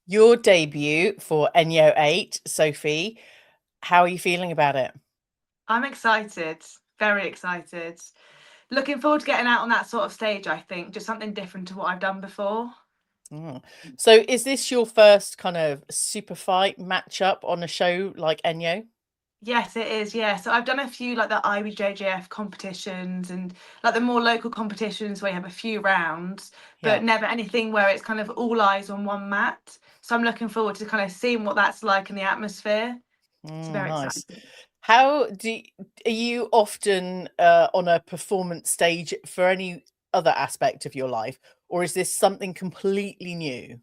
Your debut for ENYO 8, Sophie. How are you feeling about it? I'm excited, very excited. Looking forward to getting out on that sort of stage, I think. Just something different to what I've done before. So is this your first kind of super fight matchup on a show like ENYO? Yes, it is. Yeah. So I've done a few like the IBJJF competitions and like the more local competitions where you have a few rounds, Yeah. but never anything where it's kind of all eyes on one mat. So I'm looking forward to kind of seeing what that's like in the atmosphere. It's very Nice. exciting. Are you often on a performance stage for any other aspect of your life, or is this something completely new?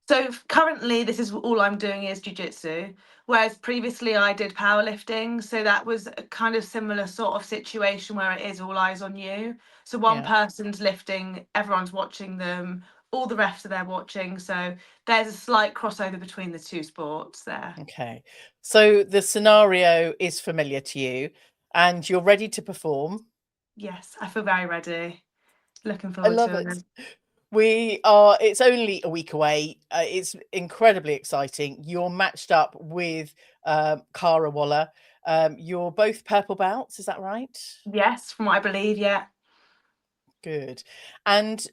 So currently, this is all I'm doing is jiu-jitsu, whereas previously I did powerlifting. So that was a kind of similar sort of situation where it is all eyes on you. So one Yeah. person's lifting, everyone's watching them, all the refs are there watching. So there's a slight crossover between the two sports there. Okay. So the scenario is familiar to you and you're ready to perform. Yes, I feel very ready. Looking I forward love to it. it. It's only a week away. It's incredibly exciting. You're matched up with Cara Waller. You're both purple belts, is that right? Yes, from what I believe, yeah. Good. And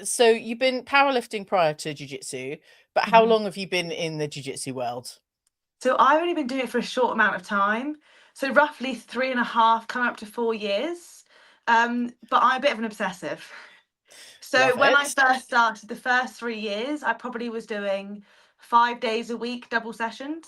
so you've been powerlifting prior to jiu-jitsu, but how Mhm. long have you been in the jiu-jitsu world? So I've only been doing it for a short amount of time. So roughly 3.5, coming up to 4 years. But I'm a bit of an obsessive. So Love when I it. first started, the first 3 years, I probably was doing 5 days a week, double sessions.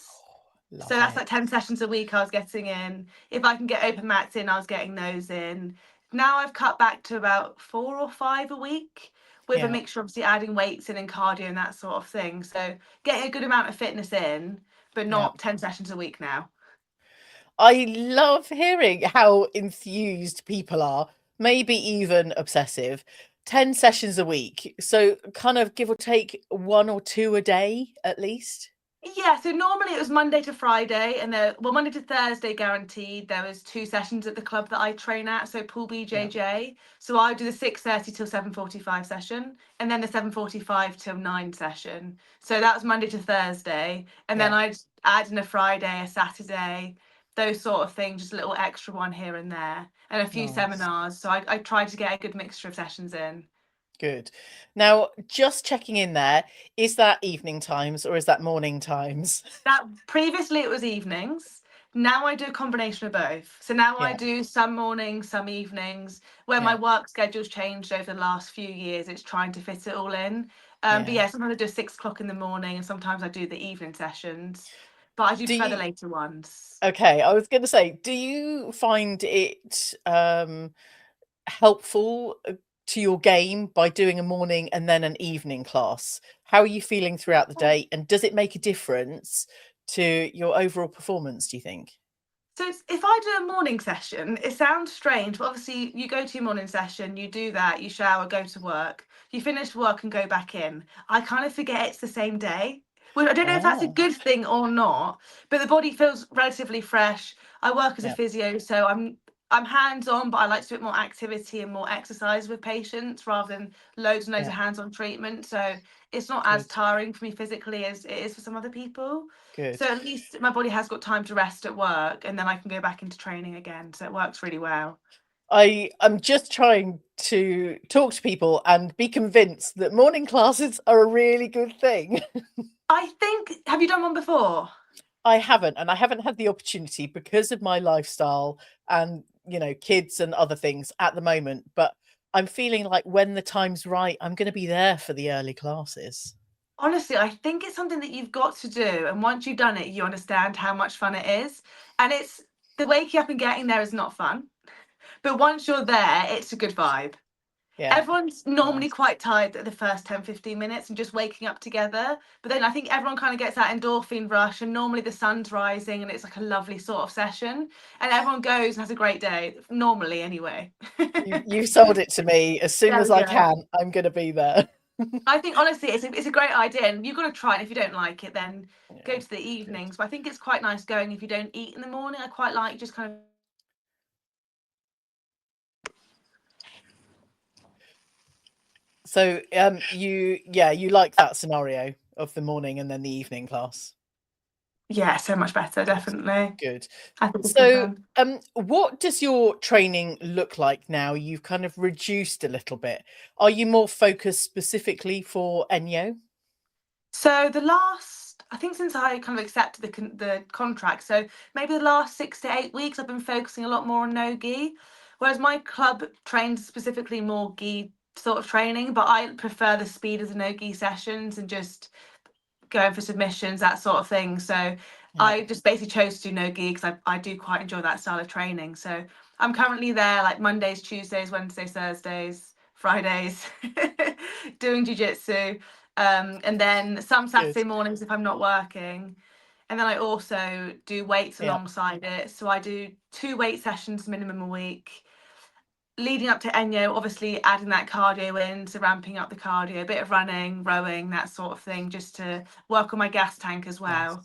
So Love that's it. like 10 sessions a week I was getting in. If I can get open mats in, I was getting those in. Now I've cut back to about 4 or 5 a week with a Yeah. mixture, obviously adding weights in and cardio and that sort of thing. So getting a good amount of fitness in, but Yeah. not 10 sessions a week now. I love hearing how enthused people are, maybe even obsessive. 10 sessions a week. So kind of give or take one or two a day at least. Yeah, so normally it was Monday to Friday, and Monday to Thursday guaranteed. There was 2 sessions at the club that I train at, so Poole Yeah. BJJ. So I do the 6:30 till 7:45 session, and then the 7:45 till 9 session. So that was Monday to Thursday, and then Yeah. I'd add in a Friday, a Saturday, those sort of things, just a little extra one here and there, and a few Nice. seminars. So I tried to get a good mixture of sessions in. Good. Now, just checking in there, is that evening times or is that morning times? That previously it was evenings. Now I do a combination of both. So now I Yeah. do some mornings, some evenings. Where my Yeah. work schedule's changed over the last few years, it's trying to fit it all in. But Yeah. yeah, sometimes I do 6 o'clock in the morning, and sometimes I do the evening sessions. But I do Do prefer the you later ones. Okay, I was going to say, do you find it helpful to your game by doing a morning and then an evening class? How are you feeling throughout the day, and does it make a difference to your overall performance, do you think? So if I do a morning session, it sounds strange, but obviously you go to your morning session, you do that, you shower, go to work, you finish work and go back in. I kind of forget it's the same day. Well, I don't know if that's a Ah, good thing or not, but the body feels relatively fresh. I work as a yeah, physio, so I'm hands-on, but I like to do a bit more activity and more exercise with patients rather than loads and loads yeah, of hands-on treatment. So it's not as good, tiring for me physically as it is for some other people. good. So at least my body has got time to rest at work, and then I can go back into training again. So it works really well. I'm just trying to talk to people and be convinced that morning classes are a really good thing. I think, have you done one before? I haven't, and I haven't had the opportunity because of my lifestyle and, kids and other things at the moment. But I'm feeling like when the time's right, I'm going to be there for the early classes. Honestly, I think it's something that you've got to do. And once you've done it, you understand how much fun it is. And it's the waking up and getting there is not fun. But once you're there, it's a good vibe. Yeah, Everyone's normally nice. quite tired at the first 10, 15 minutes and just waking up together. But then I think everyone kind of gets that endorphin rush, and normally the sun's rising and it's like a lovely sort of session. And everyone goes and has a great day, normally anyway. You've sold it to me. As soon There as we I go. can, I'm going to be there. I think honestly, it's a great idea, and you've got to try it. If you don't like it, then go Yeah, to the good. evenings. But I think it's quite nice going if you don't eat in the morning. I quite like just kind of. So, you like that scenario? of the morning and then the evening class? Yeah, so much better, definitely. Good. I think it's So, good. what does your training look like now? You've kind of reduced a little bit. Are you more focused specifically for ENYO? So the last, I think since I kind of accepted the contract, so maybe the last 6 to 8 weeks, I've been focusing a lot more on no gi, whereas my club trains specifically more gi sort of training, but I prefer the speed of the no gi sessions and just going for submissions, that sort of thing. So Yeah, I just basically chose to do no gi because I do quite enjoy that style of training. So I'm currently there like Mondays, Tuesdays, Wednesdays, Thursdays, Fridays, doing jiu-jitsu. And then some good. Saturday mornings if I'm not working. And then I also do weights Yeah, alongside it. So I do 2 weight sessions minimum a week. Leading up to ENYO, obviously adding that cardio in, so ramping up the cardio, a bit of running, rowing, that sort of thing, just to work on my gas tank as nice. well.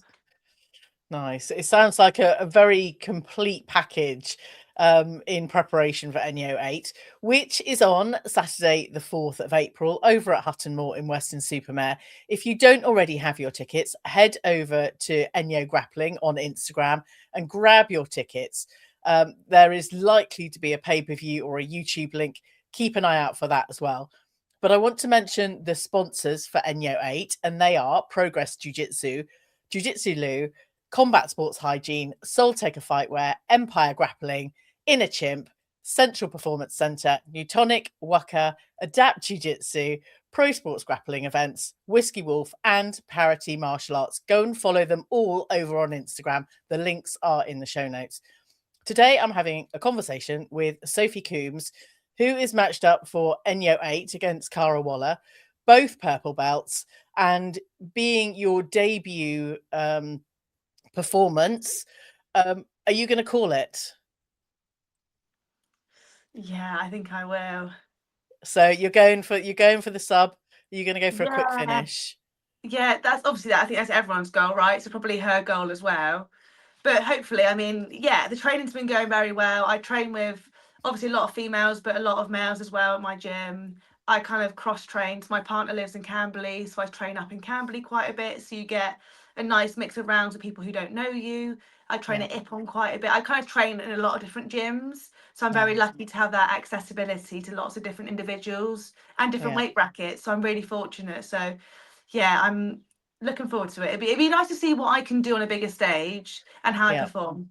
Nice. It sounds like a very complete package in preparation for ENYO 8, which is on Saturday, the 4th of April, over at Hutton Moor in Weston-Super-Mare. If you don't already have your tickets, head over to ENYO Grappling on Instagram and grab your tickets. There is likely to be a pay-per-view or a YouTube link. Keep an eye out for that as well. But I want to mention the sponsors for ENYO 8, and they are Progress Jiu Jitsu, Jiu Jitsu Lou, Combat Sports Hygiene, Soul Taker Fightwear, Empire Grappling, Inner Chimp, Central Performance Centre, Neutonic, Wuka, Adapt Jiu Jitsu, Pro Sports Grappling Events, Whiskey Wolf, and Parity Martial Arts. Go and follow them all over on Instagram. The links are in the show notes. Today, I'm having a conversation with Sophie Coombes, who is matched up for ENYO 8 against Cara Waller, both purple belts, and being your debut performance, are you going to call it? Yeah, I think I will. So you're going for the sub. You're going to go for a quick Yeah, finish. yeah, that's obviously that. I think that's everyone's goal, right? So probably her goal as well. But hopefully, I mean, yeah, the training's been going very well. I train with obviously a lot of females, but a lot of males as well at my gym. I kind of cross train. So my partner lives in Camberley, so I train up in Camberley quite a bit. So you get a nice mix of rounds of people who don't know you. I train Yeah, at Ippon quite a bit. I kind of train in a lot of different gyms. So I'm very nice. lucky to have that accessibility to lots of different individuals and different Yeah, weight brackets. So I'm really fortunate. So yeah, I'm looking forward to it. It'd be nice to see what I can do on a bigger stage and how I yeah, perform.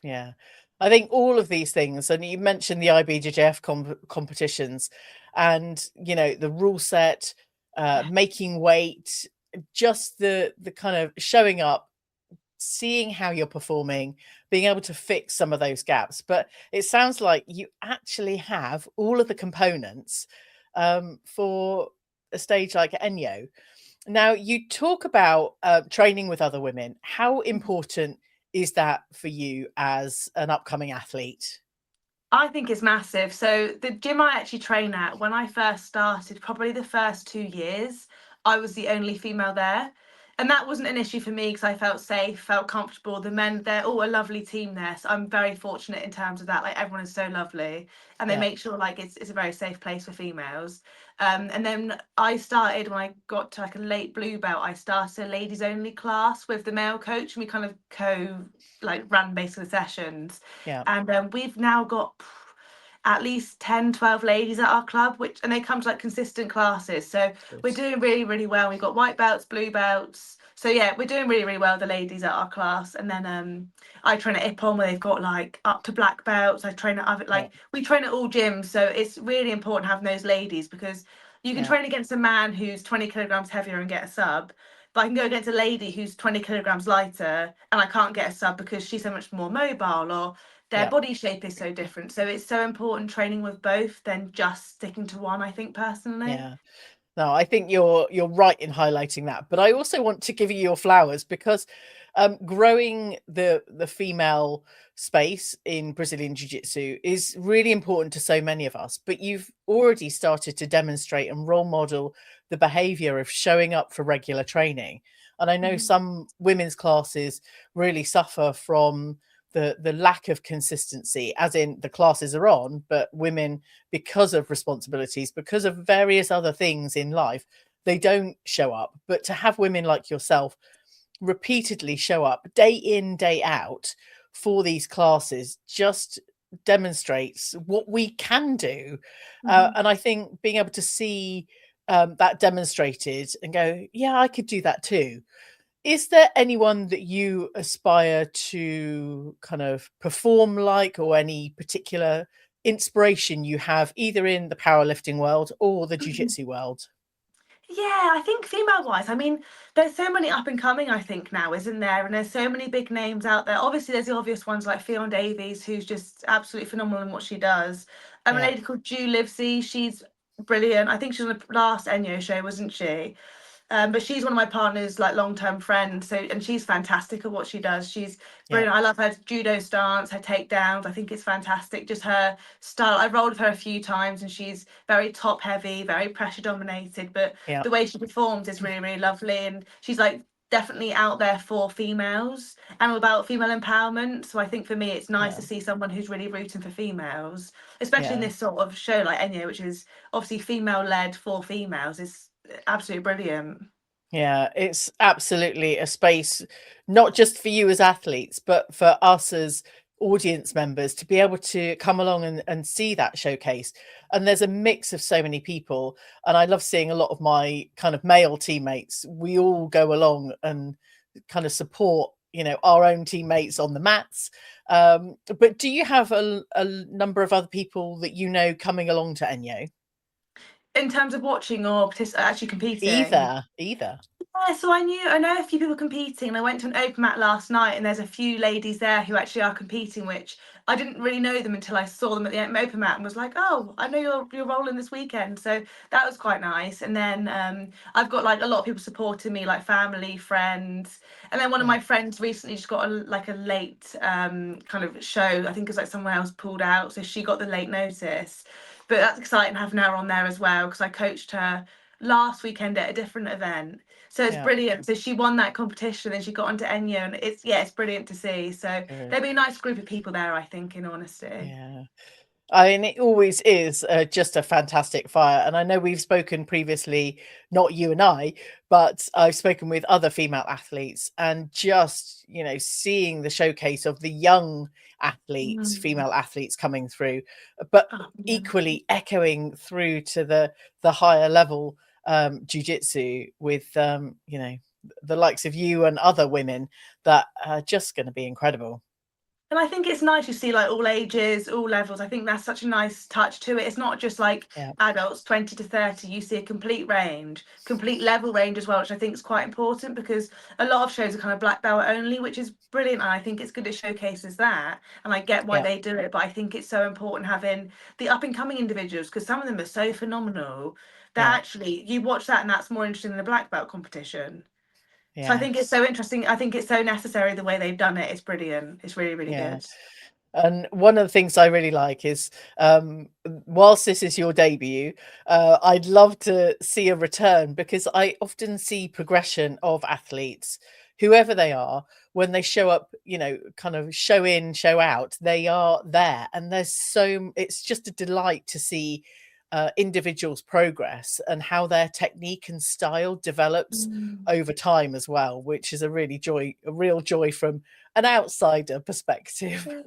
yeah. I think all of these things, and you mentioned the IBJJF competitions, and the rule set, Yeah. making weight, just the kind of showing up, seeing how you're performing, being able to fix some of those gaps. But it sounds like you actually have all of the components for a stage like ENYO. Now, you talk about training with other women. How important is that for you as an upcoming athlete? I think it's massive. So the gym I actually train at, when I first started, probably the first 2 years, I was the only female there. And that wasn't an issue for me because I felt safe, felt comfortable. The men, they're all a lovely team there. So I'm very fortunate in terms of that. Like everyone is so lovely. And they Yeah, make sure like it's a very safe place for females. And then I started when I got to like a late blue belt, I started a ladies only class with the male coach and we kind of like ran basically sessions. yeah, And we've now got at least 10, 12 ladies at our club, and they come to like consistent classes. So good. we're doing really, really well. We've got white belts, blue belts. So yeah, we're doing really, really well, the ladies at our class. And then I train at Ippon where they've got like up to black belts. I train at other, Yeah, like we train at all gyms. So it's really important having those ladies because you can yeah, train against a man who's 20 kilograms heavier and get a sub. But I can go against a lady who's 20 kilograms lighter and I can't get a sub because she's so much more mobile or their yeah, body shape is so different. So it's so important training with both than just sticking to one, I think personally. yeah. No, I think you're right in highlighting that, but I also want to give you your flowers because growing the female space in Brazilian Jiu-Jitsu is really important to so many of us. But you've already started to demonstrate and role model the behavior of showing up for regular training. And I know Mhm. some women's classes really suffer from the lack of consistency, as in the classes are on, but women, because of responsibilities, because of various other things in life, they don't show up. But to have women like yourself repeatedly show up day in, day out for these classes just demonstrates what we can do. And I think being able to see that demonstrated and go, yeah, I could do that too. Is there anyone that you aspire to kind of perform like, or any particular inspiration you have either in the powerlifting world or the jiu-jitsu world? Yeah, I think female wise, I mean, there's so many up and coming, I think, now, isn't there? And there's so many big names out there. Obviously, there's the obvious ones like Fionn Davies, who's just absolutely phenomenal in what she does. A Yeah, lady called Jiu Livesey, she's brilliant. I think she was on the last ENYO show, wasn't she? But she's one of my partner's like long-term friends. So, and she's fantastic at what she does. She's yeah, brilliant. I love her judo stance, her takedowns. I think it's fantastic. Just her style. I rolled with her a few times, and she's very top heavy, very pressure dominated. But yeah, the way she performs is really, really lovely. And she's like definitely out there for females and all about female empowerment. So I think for me, it's nice yeah, to see someone who's really rooting for females, especially in yeah. this sort of show like ENYO, which is obviously female led for females. Is absolutely brilliant. Yeah, it's absolutely a space, not just for you as athletes, but for us as audience members to be able to come along and see that showcase. And there's a mix of so many people. And I love seeing a lot of my kind of male teammates. We all go along and kind of support, our own teammates on the mats. But do you have a number of other people that coming along to ENYO? In terms of watching or actually competing. Either. Yeah, so I know a few people competing, and I went to an open mat last night, and there's a few ladies there who actually are competing, which I didn't really know them until I saw them at the open mat and was like, oh, I know you're rolling this weekend, so that was quite nice. And then I've got like a lot of people supporting me, like family, friends, and then one of Yeah. my friends recently just got a late kind of show. I think it's like someone else pulled out, so she got the late notice. But that's exciting having her on there as well, because I coached her last weekend at a different event. So it's Yeah. brilliant. So she won that competition and she got onto ENYO, and it's brilliant to see. So Good. there'll be a nice group of people there, I think, in honesty. Yeah. I mean, it always is just a fantastic fire. And I know we've spoken previously, not you and I, but I've spoken with other female athletes, and just, seeing the showcase of the young athletes, Mm. female athletes coming through, but Oh, yeah. equally echoing through to the higher level jiu-jitsu with, the likes of you and other women that are just going to be incredible. And I think it's nice to see like all ages, all levels. I think that's such a nice touch to it. It's not just like Yeah. adults 20 to 30. You see a complete range, complete level range as well, which I think is quite important, because a lot of shows are kind of black belt only, which is brilliant. And I think it's good it showcases that. And I get why Yeah. they do it, but I think it's so important having the up and coming individuals, because some of them are so phenomenal that Yeah. actually you watch that and that's more interesting than the black belt competition. So I Yeah. think it's so interesting. I think it's so necessary the way they've done it. It's brilliant. It's really, really Yeah. good. And one of the things I really like is, whilst this is your debut, I'd love to see a return, because I often see progression of athletes, whoever they are, when they show up, kind of show in, show out, they are there. And it's just a delight to see individuals progress and how their technique and style develops Mm. over time as well, which is a real joy from an outsider perspective. Yeah.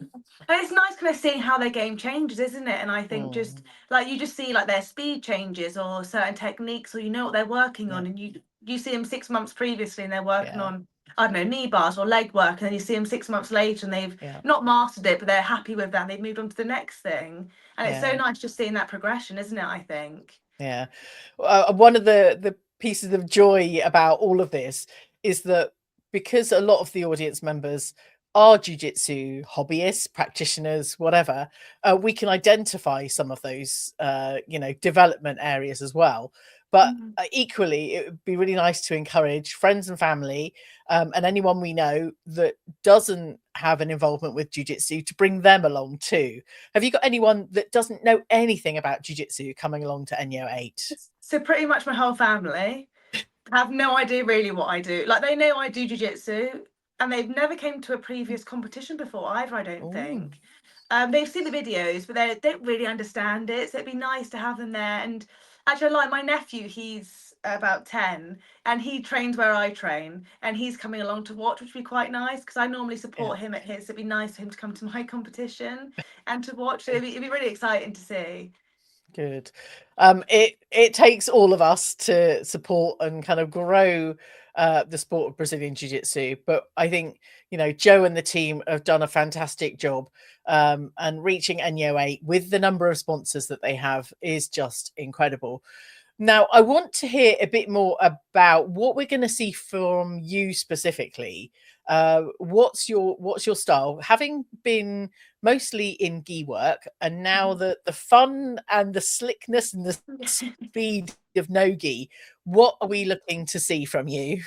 And it's nice kind of seeing how their game changes, isn't it? And I think Mm, just like you just see like their speed changes or certain techniques, or you know what they're working yeah, on, and you see them 6 months previously and they're working yeah, on, I don't know, knee bars or leg work, and then you see them 6 months later and they've yeah, not mastered it, but they're happy with that and they've moved on to the next thing. And it's so yeah, nice just seeing that progression, isn't it? I think. yeah. One of the pieces of joy about all of this is that, because a lot of the audience members are jiu-jitsu hobbyists, practitioners, whatever, we can identify some of those, development areas as well. But Mm. equally, it would be really nice to encourage friends and family, and anyone we know that doesn't have an involvement with jiu-jitsu, to bring them along too. Have you got anyone that doesn't know anything about jiu-jitsu coming along to ENYO 8? So pretty much my whole family have no idea really what I do. Like they know I do jiu-jitsu, and they've never came to a previous competition before either, I don't Oh, think. They've seen the videos, but they don't really understand it. So it'd be nice to have them there. And actually, like my nephew, he's about 10, and he trains where I train, and he's coming along to watch, which would be quite nice because I normally support him at his. It'd be nice for him to come to my competition and to watch. So it'd be really exciting to see. Good. It takes all of us to support and kind of grow the sport of Brazilian Jiu-Jitsu, but I think, you know, Joe and the team have done a fantastic job, and reaching ENYO 8 with the number of sponsors that they have is just incredible. Now, I want to hear a bit more about what we're going to see from you specifically. What's your style? Having been mostly in gi work, and now the fun and the slickness and the speed of no gi, what are we looking to see from you?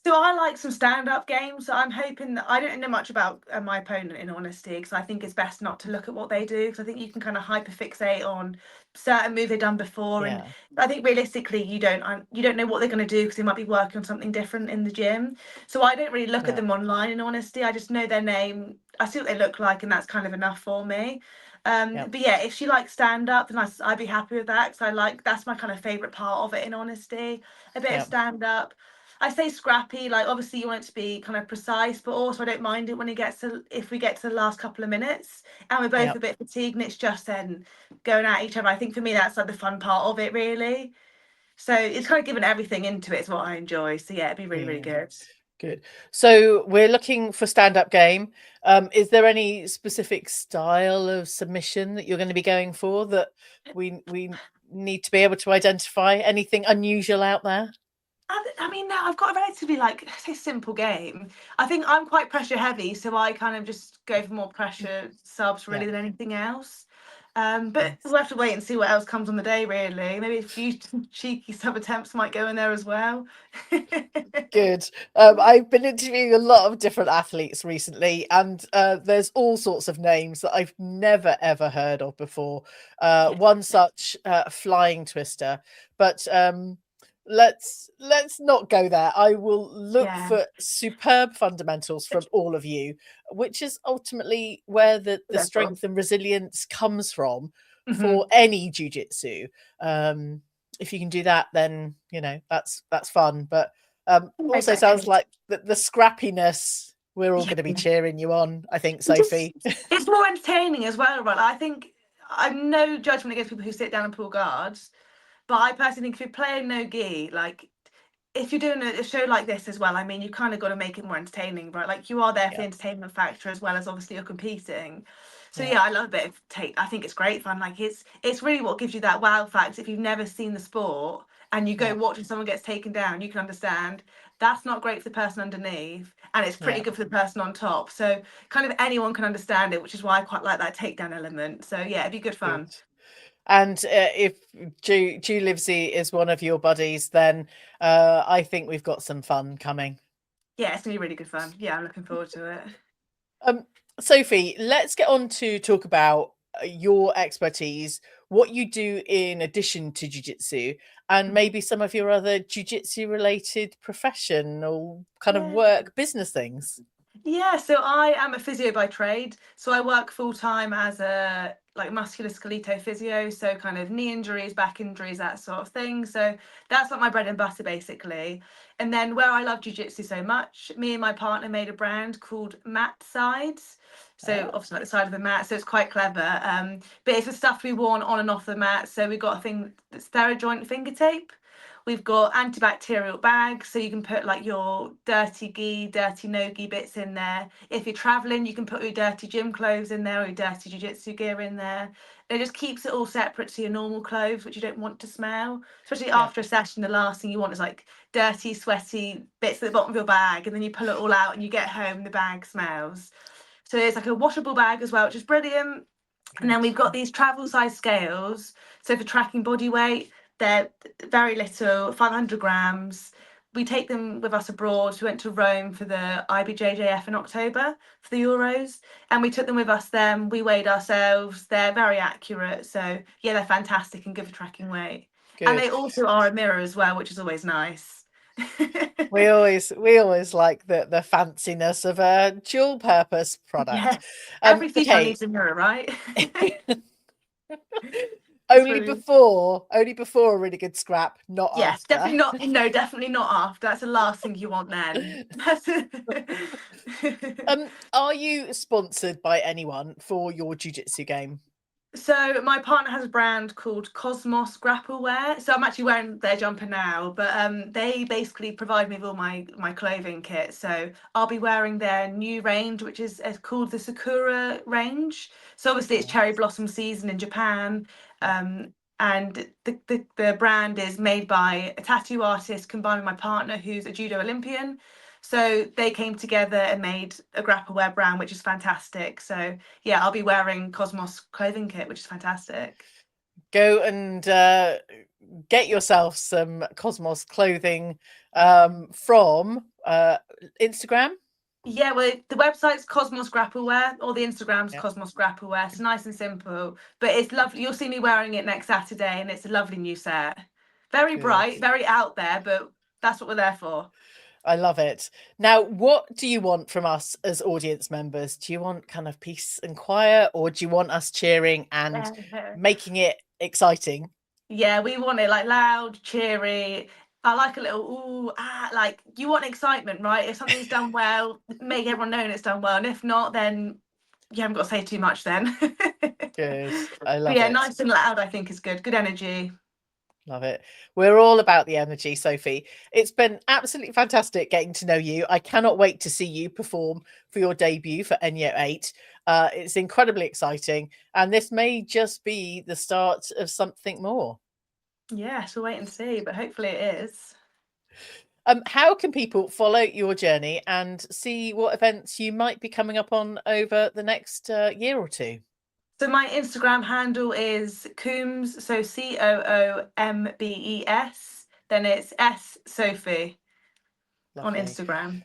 So I like some stand-up games. So I'm hoping that I don't know much about my opponent, in honesty, because I think it's best not to look at what they do, because I think you can kind of hyperfixate on certain moves they've done before, and Yeah, I think realistically you don't know what they're going to do because they might be working on something different in the gym. So I don't really look at yeah, them online, in honesty. I just know their name. I see what they look like, and that's kind of enough for me. yeah, But yeah, if she likes stand-up, then I'd be happy with that, because that's my kind of favorite part of it, in honesty. A bit of yeah, stand-up. I say scrappy, like obviously you want it to be kind of precise, but also I don't mind it when if we get to the last couple of minutes and we're both yeah, a bit fatigued and it's just then going at each other. I think for me that's like the fun part of it, really. So it's kind of giving everything into it is what I enjoy. So yeah, it'd be really, really yeah. good. Good. So we're looking for stand-up game. Is there any specific style of submission that you're going to be going for that we need to be able to identify? Anything unusual out there? I mean, now I've got a relatively like say simple game. I think I'm quite pressure heavy, so I kind of just go for more pressure subs really Yeah, than anything else. But nice. we'll have to wait and see what else comes on the day, really. Maybe a few cheeky sub attempts might go in there as well. Good. I've been interviewing a lot of different athletes recently, and there's all sorts of names that I've never ever heard of before. Yeah, One such flying twister, but let's not go there. I will look yeah, for superb fundamentals from all of you, which is ultimately where the wonderful. strength and resilience comes from Hmm. for any jujitsu. Um, if you can do that, then you know that's fun. But also sounds Exactly. like the scrappiness. We're all Yeah. going to be cheering you on, I think, It just Sophie. it's more entertaining as well, right? I think I'm no judgment against people who sit down and pull guards, but I personally think if you're playing no gi, like if you're doing a show like this as well, I mean, you kind of got to make it more entertaining, right? Like you are there for the Yeah, entertainment factor as well as obviously you're competing. So yeah, yeah, I love a bit of take. I think it's great fun. Like it's really what gives you that wow factor. If you've never seen the sport and you yeah, go watching someone gets taken down, you can understand that's not great for the person underneath, and it's pretty yeah. good for the person on top. So kind of anyone can understand it, which is why I quite like that takedown element. So yeah, it'd be good Good. fun. And if Jew Livesey is one of your buddies, then I think we've got some fun coming. Yeah, it's gonna be really good fun. Yeah, I'm looking forward to it. Um, Sophie, let's get on to talk about your expertise, what you do in addition to jiu-jitsu, and maybe some of your other jiu-jitsu related professional kind of Yeah. work business things. Yeah, so I am a physio by trade. So I work full time as a like musculoskeletal physio, so kind of knee injuries, back injuries, that sort of thing. So that's like my bread and butter basically. And then where I love jujitsu so much, me and my partner made a brand called Mat Sides. So Ah, obviously like the side of the mat, so it's quite clever. But it's the stuff we worn on and off the mat. So we've got a thing that's TheraJoint finger tape. We've got antibacterial bags, so you can put like your dirty gi, dirty no gi bits in there. If you're traveling, you can put your dirty gym clothes in there or your dirty jiu-jitsu gear in there. It just keeps it all separate to your normal clothes, which you don't want to smell. Especially yeah, after a session, the last thing you want is like dirty, sweaty bits at the bottom of your bag, and then you pull it all out and you get home and the bag smells. So it's like a washable bag as well, which is brilliant. And then good. we've got these travel size scales. So for tracking body weight, they're very little, 500 grams. We take them with us abroad. We went to Rome for the IBJJF in October for the Euros, and we took them with us then. We weighed ourselves. They're very accurate. So yeah, they're fantastic and good for tracking weight. And Good. they also are a mirror as well, which is always nice. We always like the fanciness of a dual purpose product. Yeah, every female Okay. needs a mirror, right? Only before a really good scrap, not Yes, after. definitely not. No, definitely not after. That's the last thing you want then. Are you sponsored by anyone for your jiu-jitsu game? So my partner has a brand called Cosmos Grappleware. So I'm actually wearing their jumper now, but they basically provide me with all my clothing kit. So I'll be wearing their new range, which is called the Sakura range. So obviously it's cherry blossom season in Japan. And the brand is made by a tattoo artist combined with my partner, who's a judo Olympian. So they came together and made a grappleware brand, which is fantastic. So yeah, I'll be wearing Cosmos clothing kit, which is fantastic. Go and get yourself some Cosmos clothing from Instagram. Yeah, well, the website's Cosmos Grappleware, or the Instagram's Yeah. Cosmos Grappleware. It's nice and simple, but it's lovely. You'll see me wearing it next Saturday, and it's a lovely new set. Very bright, very out there, but that's what we're there for. I love it. Now, what do you want from us as audience members? Do you want kind of peace and quiet, or do you want us cheering and making it exciting? Yeah, we want it like loud, cheery. I like a little ooh, like you want excitement, right? If something's done well, make everyone know it's done well. And if not, then you haven't got to say too much then. Good. I love But yeah, it. nice and loud, I think is good. Good energy. Love it. We're all about the energy, Sophie. It's been absolutely fantastic getting to know you. I cannot wait to see you perform for your debut for ENYO 8. It's incredibly exciting. And this may just be the start of something more. Yes, we'll wait and see, but hopefully it is. How can people follow your journey and see what events you might be coming up on over the next year or two? So my Instagram handle is Coombes, so Coombes. Then it's S Sophie on Instagram.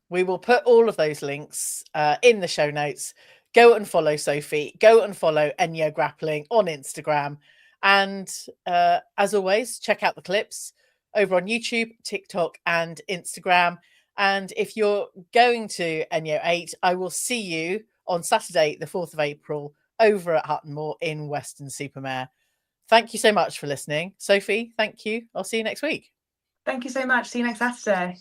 We will put all of those links in the show notes. Go and follow Sophie. Go and follow ENYO Grappling on Instagram. And as always, check out the clips over on YouTube, TikTok, and Instagram. And if you're going to ENYO 8, I will see you on Saturday, the 4th of April, over at Hutton Moor in Weston-Super-Mare. Thank you so much for listening. Sophie, thank you. I'll see you next week. Thank you so much. See you next Saturday.